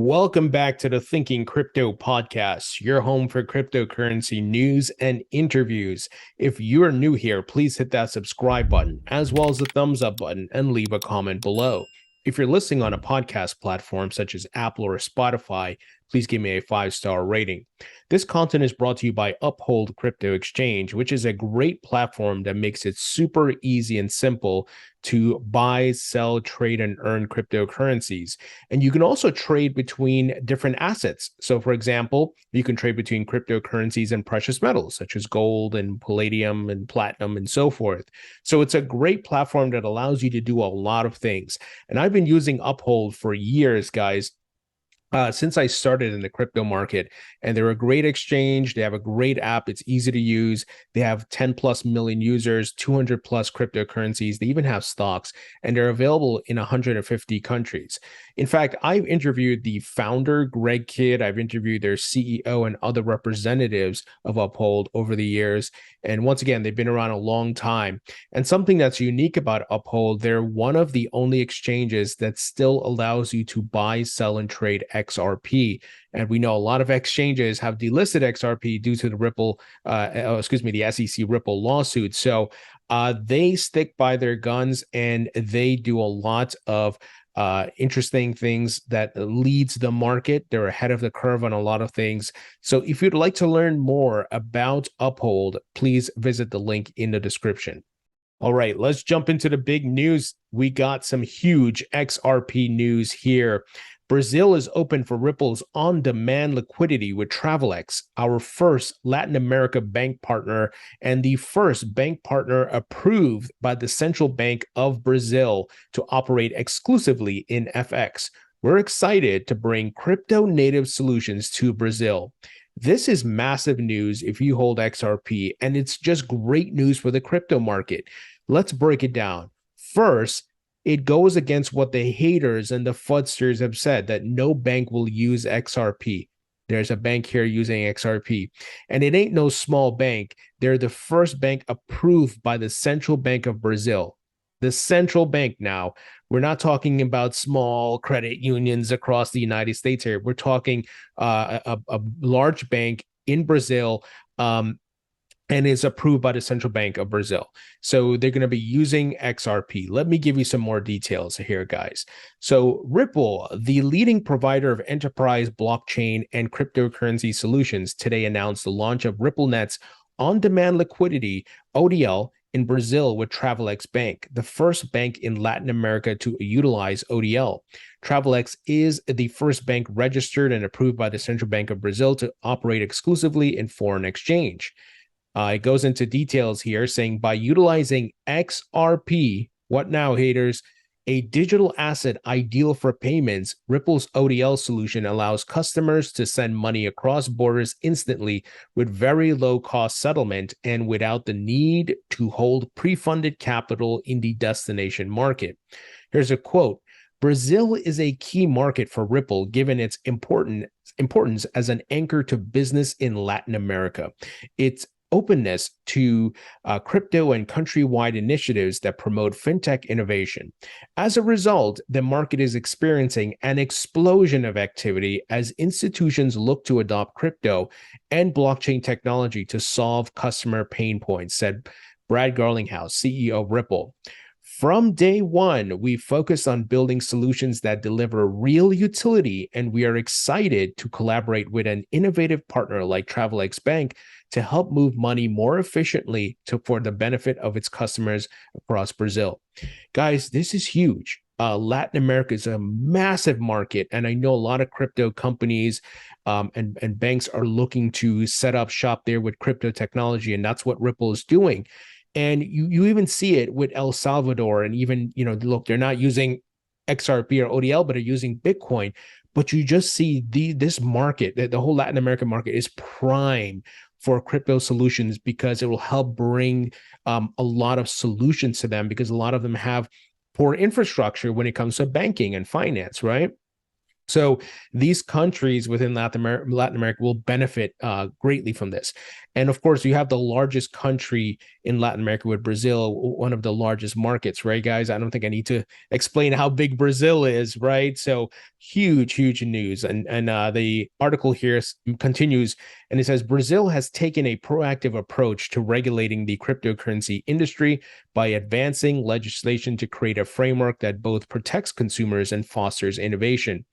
Welcome back to the Thinking Crypto podcast, your home for cryptocurrency news and interviews. If you are new here, please hit that subscribe button, as well as the thumbs up button, and leave a comment below. If you're listening on a podcast platform such as Apple or Spotify, please give me a 5-star rating. This content is brought to you by Uphold Crypto Exchange, which is a great platform that makes it super easy and simple to buy, sell, trade, and earn cryptocurrencies. And you can also trade between different assets. So, for example, you can trade between cryptocurrencies and precious metals, such as gold and palladium and platinum and so forth. So it's a great platform that allows you to do a lot of things. And I've been using Uphold for years, guys. Since I started in the crypto market, and they're a great exchange. They have a great app. It's easy to use. They have 10 plus million users, 200 plus cryptocurrencies. They even have stocks, and they're available in 150 countries. In fact, I've interviewed the founder, Greg Kidd. I've interviewed their CEO and other representatives of Uphold over the years. And once again, they've been around a long time. And something that's unique about Uphold, they're one of the only exchanges that still allows you to buy, sell, and trade XRP. And we know a lot of exchanges have delisted XRP due to the the SEC Ripple lawsuit. So they stick by their guns, and they do a lot of interesting things that leads the market. They're ahead of the curve on a lot of things. So if you'd like to learn more about Uphold, please visit the link in the description. All right, let's jump into the big news. We got some huge XRP news here. Brazil is open for Ripple's on-demand liquidity with Travelex, our first Latin America bank partner and the first bank partner approved by the Central Bank of Brazil to operate exclusively in FX. We're excited to bring crypto-native solutions to Brazil. This is massive news if you hold XRP, and it's just great news for the crypto market. Let's break it down. First, it goes against what the haters and the fudsters have said, that no bank will use XRP. There's a bank here using XRP, and it ain't no small bank. They're the first bank approved by the Central Bank of Brazil. The central bank now. We're not talking about small credit unions across the United States here. We're talking a large bank in Brazil, and is approved by the Central Bank of Brazil. So they're going to be using XRP. Let me give you some more details here, guys. So Ripple, the leading provider of enterprise blockchain and cryptocurrency solutions, today announced the launch of RippleNet's on-demand liquidity, ODL, in Brazil with Travelex Bank, the first bank in Latin America to utilize ODL. Travelex is the first bank registered and approved by the Central Bank of Brazil to operate exclusively in foreign exchange. It goes into details here saying, by utilizing XRP, what now, haters? A digital asset ideal for payments, Ripple's ODL solution allows customers to send money across borders instantly with very low cost settlement and without the need to hold pre-funded capital in the destination market. Here's a quote. Brazil is a key market for Ripple given its importance as an anchor to business in Latin America. Its openness to crypto and countrywide initiatives that promote fintech innovation. As a result, the market is experiencing an explosion of activity as institutions look to adopt crypto and blockchain technology to solve customer pain points, said Brad Garlinghouse, CEO of Ripple. From day one, we focused on building solutions that deliver real utility, and we are excited to collaborate with an innovative partner like Travelex Bank to help move money more efficiently for the benefit of its customers across Brazil. Guys, this is huge. Latin America is a massive market, and I know a lot of crypto companies and banks are looking to set up shop there with crypto technology, and that's what Ripple is doing. And you even see it with El Salvador, and even, look, they're not using XRP or ODL, but are using Bitcoin. But you just see this market, the whole Latin American market is prime for crypto solutions because it will help bring a lot of solutions to them, because a lot of them have poor infrastructure when it comes to banking and finance, right? So these countries within Latin America will benefit greatly from this. And of course, you have the largest country in Latin America with Brazil, one of the largest markets, right, guys? I don't think I need to explain how big Brazil is, right? So huge news. And the article here continues, and it says Brazil has taken a proactive approach to regulating the cryptocurrency industry by advancing legislation to create a framework that both protects consumers and fosters innovation.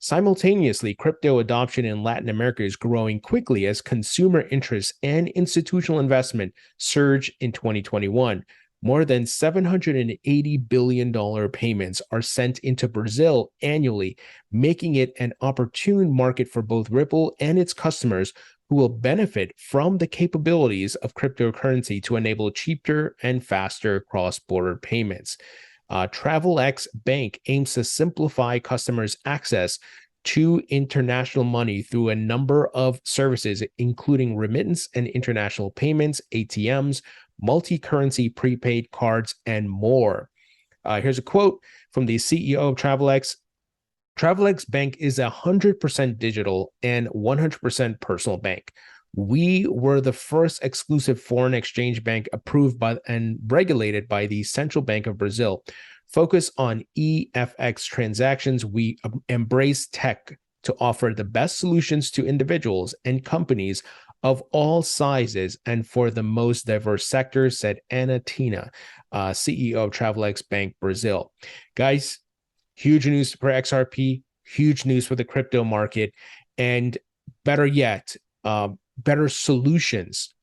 Simultaneously, crypto adoption in Latin America is growing quickly as consumer interest and institutional investment surge in 2021. More than $780 billion payments are sent into Brazil annually, making it an opportune market for both Ripple and its customers who will benefit from the capabilities of cryptocurrency to enable cheaper and faster cross-border payments. Travelex Bank aims to simplify customers' access to international money through a number of services, including remittance and international payments, ATMs, multi-currency prepaid cards, and more. Here's a quote from the CEO of Travelex. Travelex Bank is 100% digital and 100% personal bank. We were the first exclusive foreign exchange bank approved by and regulated by the Central Bank of Brazil. Focus on EFX transactions. We embrace tech to offer the best solutions to individuals and companies of all sizes and for the most diverse sectors, said Ana Tina, CEO of Travelex Bank Brazil. Guys, huge news for XRP, huge news for the crypto market, and better yet, better solutions,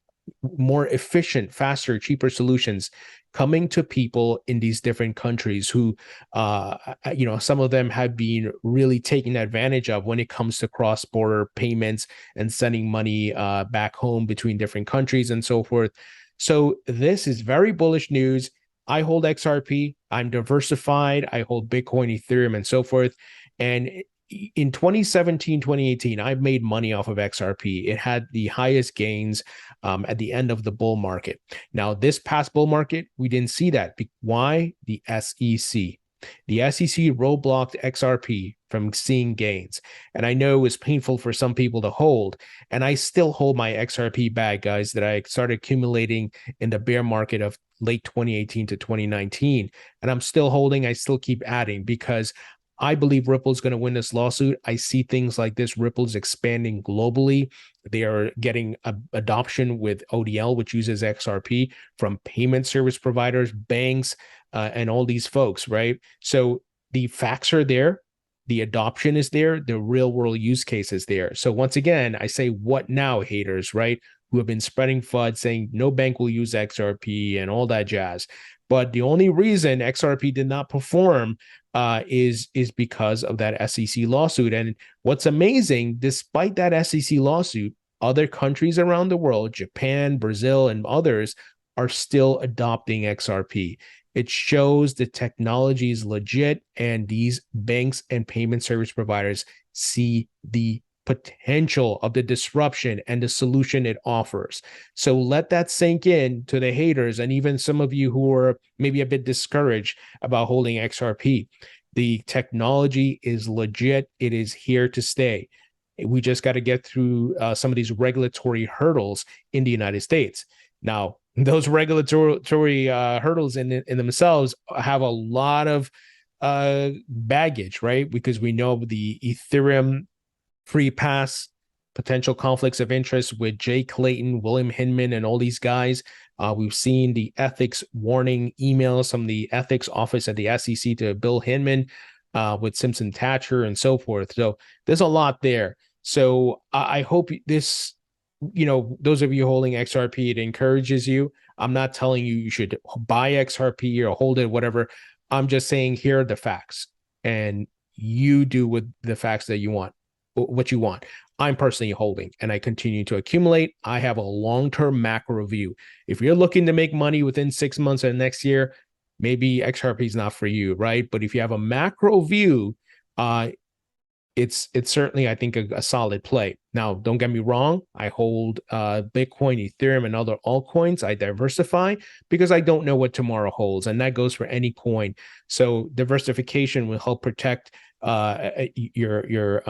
more efficient, faster, cheaper solutions coming to people in these different countries who, some of them have been really taken advantage of when it comes to cross-border payments and sending money back home between different countries and so forth. So this is very bullish news. I hold XRP. I'm diversified. I hold Bitcoin, Ethereum, and so forth. And in 2017, 2018, I made money off of XRP. It had the highest gains at the end of the bull market. Now, this past bull market, we didn't see that. Why? The SEC. The SEC roadblocked XRP from seeing gains. And I know it was painful for some people to hold. And I still hold my XRP bag, guys, that I started accumulating in the bear market of late 2018 to 2019. And I'm still holding. I still keep adding because I believe Ripple's going to win this lawsuit. I see things like this. Ripple's expanding globally. They are getting adoption with ODL, which uses XRP from payment service providers, banks, and all these folks, right? So the facts are there. The adoption is there. The real world use case is there. So once again, I say, what now, haters, right? Who have been spreading FUD saying no bank will use XRP and all that jazz. But the only reason XRP did not perform is because of that SEC lawsuit. And what's amazing, despite that SEC lawsuit, other countries around the world, Japan, Brazil, and others, are still adopting XRP. It shows the technology is legit, and these banks and payment service providers see the potential of the disruption and the solution it offers. So let that sink in to the haters and even some of you who are maybe a bit discouraged about holding XRP. The technology is legit. It is here to stay. We just got to get through some of these regulatory hurdles in the United States. Now, those regulatory hurdles in themselves have a lot of baggage, right? Because we know the Ethereum free pass, potential conflicts of interest with Jay Clayton, William Hinman, and all these guys. We've seen the ethics warning emails from the ethics office at the SEC to Bill Hinman with Simpson Thatcher and so forth. So there's a lot there. So I hope this, those of you holding XRP, it encourages you. I'm not telling you you should buy XRP or hold it, whatever. I'm just saying here are the facts, and you do with the facts that you want. What you want. I'm personally holding, and I continue to accumulate. I have a long-term macro view. If you're looking to make money within 6 months and next year, maybe XRP is not for you, right? But if you have a macro view, it's certainly, I think, a solid play. Now, don't get me wrong. I hold Bitcoin, Ethereum, and other altcoins. I diversify because I don't know what tomorrow holds, and that goes for any coin. So diversification will help protect your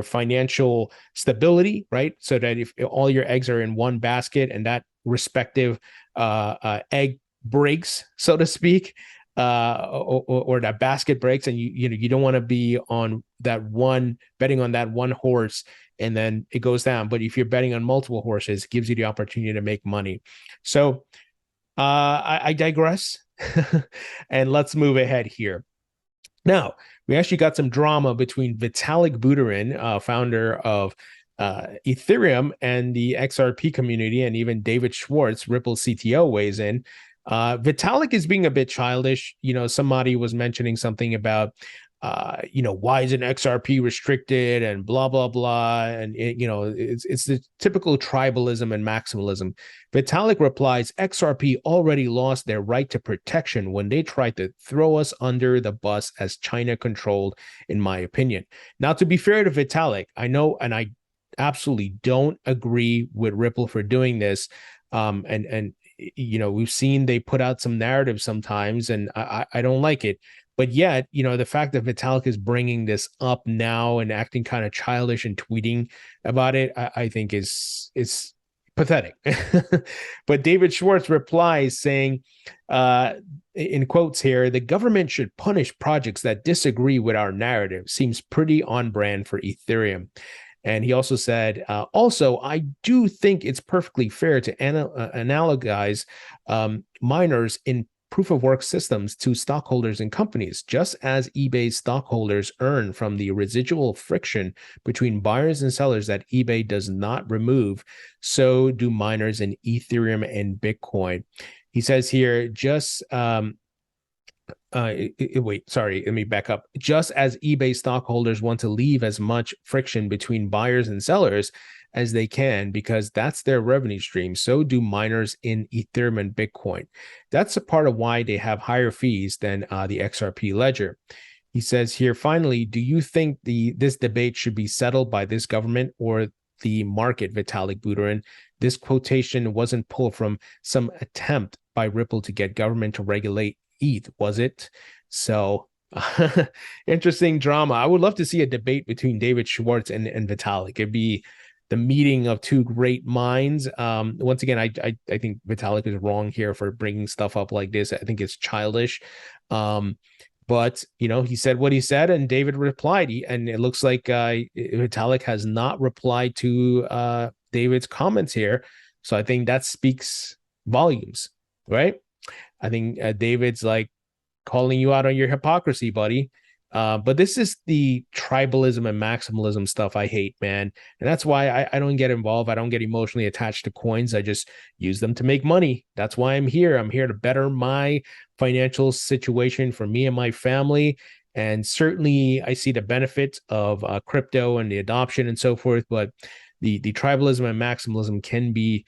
financial stability, right? So that if all your eggs are in one basket and that respective egg breaks, so to speak, or that basket breaks, and you don't want to be on that one betting on that one horse and then it goes down. But if you're betting on multiple horses, it gives you the opportunity to make money. So I digress, and let's move ahead here. Now, we actually got some drama between Vitalik Buterin, founder of Ethereum, and the XRP community, and even David Schwartz, Ripple CTO, weighs in. Vitalik is being a bit childish. Somebody was mentioning something about, why isn't XRP restricted and blah, blah, blah. And, it's the typical tribalism and maximalism. Vitalik replies, XRP already lost their right to protection when they tried to throw us under the bus as China controlled, in my opinion. Now, to be fair to Vitalik, I know, and I absolutely don't agree with Ripple for doing this. And we've seen they put out some narratives sometimes, and I don't like it. But yet, the fact that Vitalik is bringing this up now and acting kind of childish and tweeting about it, I think is pathetic. But David Schwartz replies saying, in quotes here, the government should punish projects that disagree with our narrative. Seems pretty on brand for Ethereum. And he also said, I do think it's perfectly fair to analogize miners in proof-of-work systems to stockholders in companies, just as eBay stockholders earn from the residual friction between buyers and sellers that eBay does not remove. So do miners in Ethereum and Bitcoin. He says here, let me back up. Just as eBay stockholders want to leave as much friction between buyers and sellers as they can because that's their revenue stream, so do miners in Ethereum and Bitcoin. That's a part of why they have higher fees than the XRP ledger. He says here, finally, do you think this debate should be settled by this government or the market, Vitalik Buterin? This quotation wasn't pulled from some attempt by Ripple to get government to regulate ETH, was it? So interesting drama. I would love to see a debate between David Schwartz and Vitalik. It'd be the meeting of two great minds. Once again, I think Vitalik is wrong here for bringing stuff up like this. I think it's childish. But, he said what he said, and David replied. And it looks like Vitalik has not replied to David's comments here. So I think that speaks volumes, right? I think David's like calling you out on your hypocrisy, buddy. But this is the tribalism and maximalism stuff I hate, man. And that's why I don't get involved. I don't get emotionally attached to coins. I just use them to make money. That's why I'm here. I'm here to better my financial situation for me and my family. And certainly I see the benefits of crypto and the adoption and so forth. But the tribalism and maximalism can be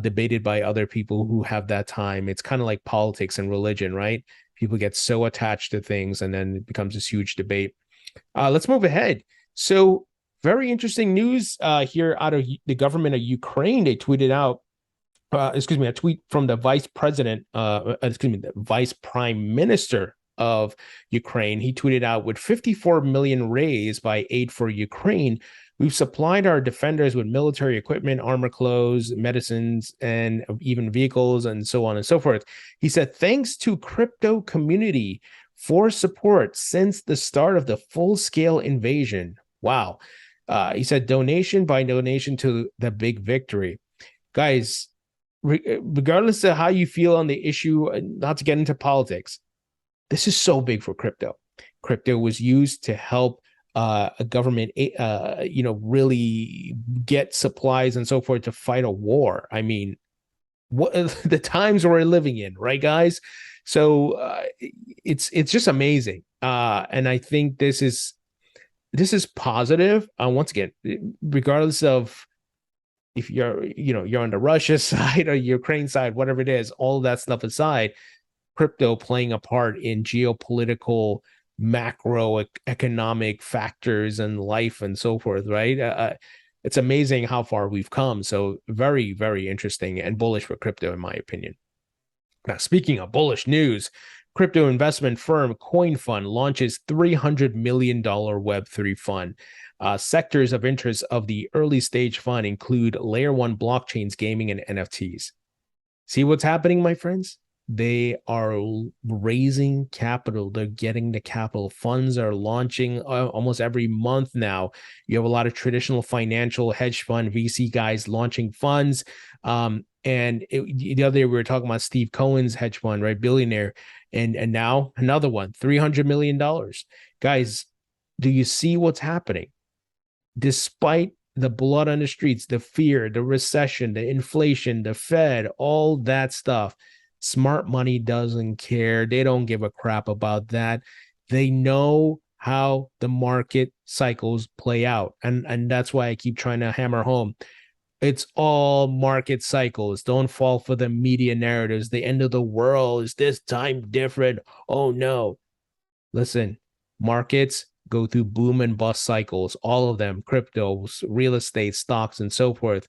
debated by other people who have that time. It's kind of like politics and religion, right? People get so attached to things and then it becomes this huge debate. Let's move ahead. So very interesting news here out of the government of Ukraine. They tweeted out, a tweet from the the vice prime minister of Ukraine. He tweeted out, with 54 million raised by Aid for Ukraine, we've supplied our defenders with military equipment, armor, clothes, medicines, and even vehicles, and so on and so forth. He said, thanks to crypto community for support since the start of the full-scale invasion. Wow. He said, donation by donation to the big victory. Guys, regardless of how you feel on the issue, not to get into politics, this is so big for crypto. Crypto was used to help a government, really get supplies and so forth to fight a war. I mean, what the times we're living in, right, guys? So it's just amazing, and I think this is positive. Once again, regardless of if you're on the Russia side or Ukraine side, whatever it is, all of that stuff aside, crypto playing a part in geopolitical macroeconomic factors and life and so forth, right? It's amazing how far we've come. So very, very interesting and bullish for crypto, in my opinion. Now, speaking of bullish news, Crypto investment firm CoinFund launches $300 million Web3 fund. Sectors of interest of the early stage fund include layer one blockchains, gaming, and NFTs. See what's happening, my friends? They are raising capital. They're getting the capital. Funds are launching almost every month now. You have a lot of traditional financial hedge fund VC guys launching funds. The other day we were talking about Steve Cohen's hedge fund, right? Billionaire. And now another one, $300 million. Guys, do you see what's happening? Despite the blood on the streets, the fear, the recession, the inflation, the Fed, all that stuff, smart money doesn't care. They don't give a crap about that. They know how the market cycles play out. And that's why I keep trying to hammer home. It's all market cycles. Don't fall for the media narratives. The end of the world is this time different. Oh no. Listen, markets go through boom and bust cycles, all of them, cryptos, real estate, stocks, and so forth.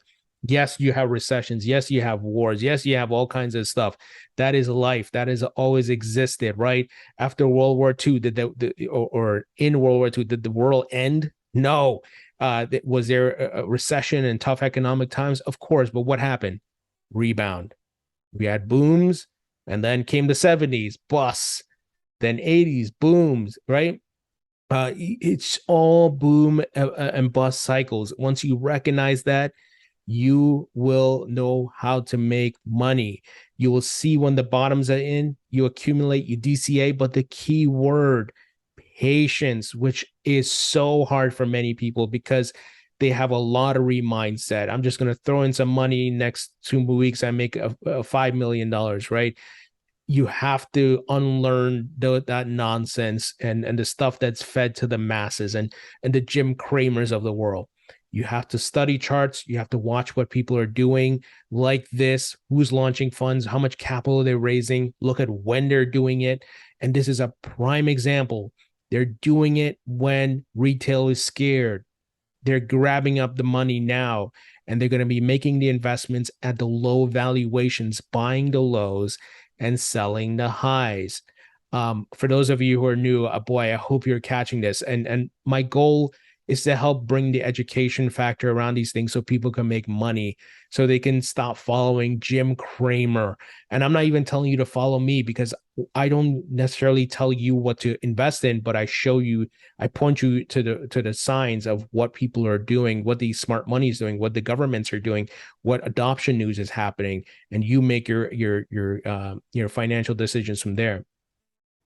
Yes, you have recessions. Yes, you have wars. Yes, you have all kinds of stuff. That is life. That has always existed, right? After World War II, or in World War II, did the world end? No. Was there a recession and tough economic times? Of course, but what happened? Rebound. We had booms, and then came the 70s, busts, then 80s, booms, right? It's all boom and bust cycles. Once you recognize that, you will know how to make money. You will see when the bottoms are in, you accumulate, you DCA, but the key word, patience, which is so hard for many people because they have a lottery mindset. I'm just going to throw in some money, next 2 weeks, I make a $5 million, right? You have to unlearn that nonsense and the stuff that's fed to the masses and the Jim Cramers of the world. You have to study charts. You have to watch what people are doing like this, who's launching funds, how much capital they're raising, look at when they're doing it. And this is a prime example. They're doing it when retail is scared. They're grabbing up the money now, and they're going to be making the investments at the low valuations, buying the lows and selling the highs. For those of you who are new, boy, I hope you're catching this. And my goal is to help bring the education factor around these things so people can make money, so they can stop following Jim Cramer. And I'm not even telling you to follow me, because I don't necessarily tell you what to invest in, but I show you, I point you to the signs of what people are doing, what the smart money is doing, what the governments are doing, what adoption news is happening, and you make your financial decisions from there.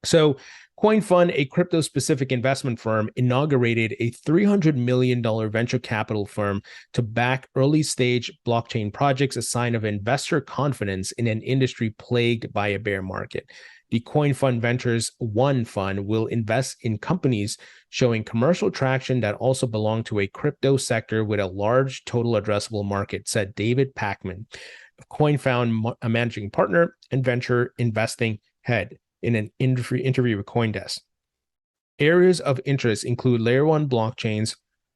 So CoinFund, a crypto-specific investment firm, inaugurated a $300 million venture capital firm to back early-stage blockchain projects, a sign of investor confidence in an industry plagued by a bear market. The CoinFund Ventures One Fund will invest in companies showing commercial traction that also belong to a crypto sector with a large total addressable market, said David Pacman, CoinFund managing partner and venture investing head, in an interview with CoinDesk. Areas of interest include layer one blockchains,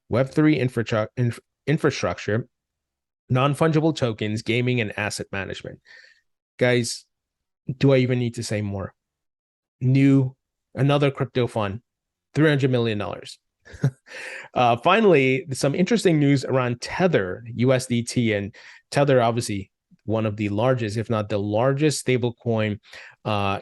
Web3 infrastructure, non-fungible tokens, gaming, and asset management. Guys, do I even need to say more? Another crypto fund, $300 million. Finally, some interesting news around Tether USDT, and Tether, obviously one of the largest, if not the largest, stablecoin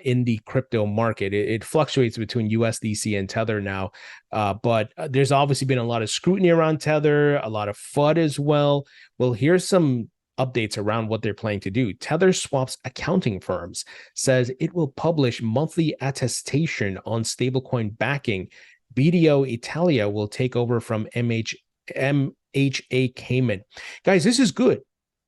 in the crypto market. It fluctuates between USDC and Tether now, but there's obviously been a lot of scrutiny around Tether, a lot of FUD as well. Well, here's some updates around what they're planning to do. Tether Swaps accounting firms says it will publish monthly attestation on stablecoin backing. BDO Italia will take over from MHA Cayman. Guys, this is good.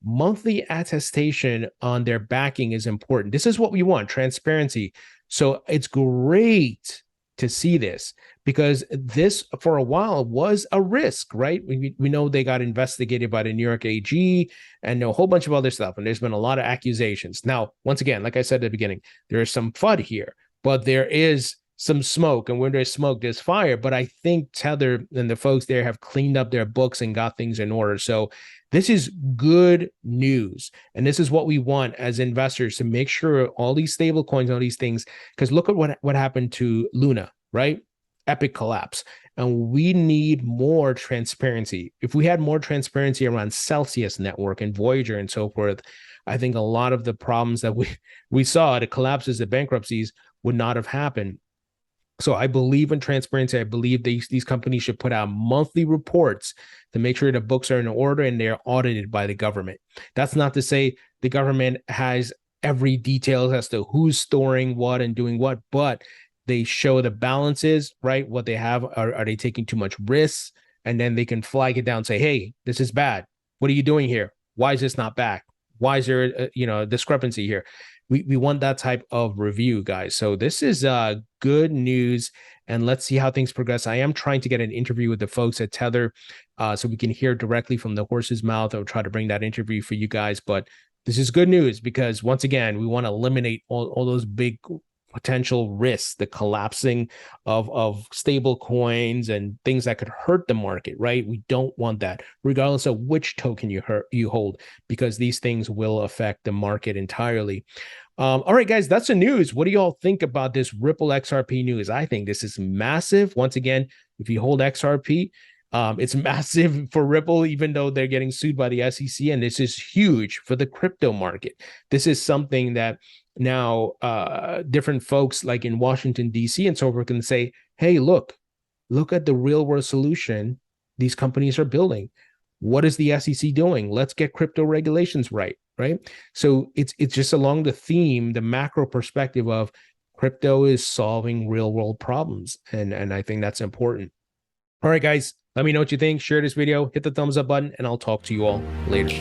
Monthly attestation on their backing is important. This is what we want, transparency. So it's great to see this, because this for a while was a risk, right? We know they got investigated by the New York AG and a whole bunch of other stuff. And there's been a lot of accusations. Now, once again, like I said at the beginning, there is some FUD here, but there is some smoke, and when there's smoke, there's fire. But I think Tether and the folks there have cleaned up their books and got things in order. So This is good news. And this is what we want as investors, to make sure all these stable coins, all these things, because look at what happened to Luna, right? Epic collapse. And we need more transparency. If we had more transparency around Celsius Network and Voyager and so forth, I think a lot of the problems that we saw, the collapses, the bankruptcies, would not have happened. So I believe in transparency. I believe these companies should put out monthly reports to make sure the books are in order and they're audited by the government. That's not to say the government has every detail as to who's storing what and doing what, but they show the balances, right? What they have, are they taking too much risks? And then they can flag it down and say, hey, this is bad. What are you doing here? Why is this not back? Why is there a discrepancy here? We want that type of review, guys. So this is good news, and let's see how things progress. I am trying to get an interview with the folks at Tether so we can hear directly from the horse's mouth. I'll try to bring that interview for you guys, but this is good news because, once again, we want to eliminate all those big potential risks, the collapsing of stable coins and things that could hurt the market, right? We don't want that, regardless of which token you hold, because these things will affect the market entirely. All right, guys, that's the news. What do y'all think about this Ripple XRP news? I think this is massive. Once again, if you hold XRP, it's massive for Ripple, even though they're getting sued by the SEC, and this is huge for the crypto market. This is something that now different folks like in Washington, D.C. and so forth can say, hey, look at the real world solution these companies are building. What is the SEC doing? Let's get crypto regulations right? So it's just along the theme, the macro perspective of crypto is solving real world problems. And I think that's important. All right, guys, let me know what you think. Share this video, hit the thumbs up button, and I'll talk to you all later.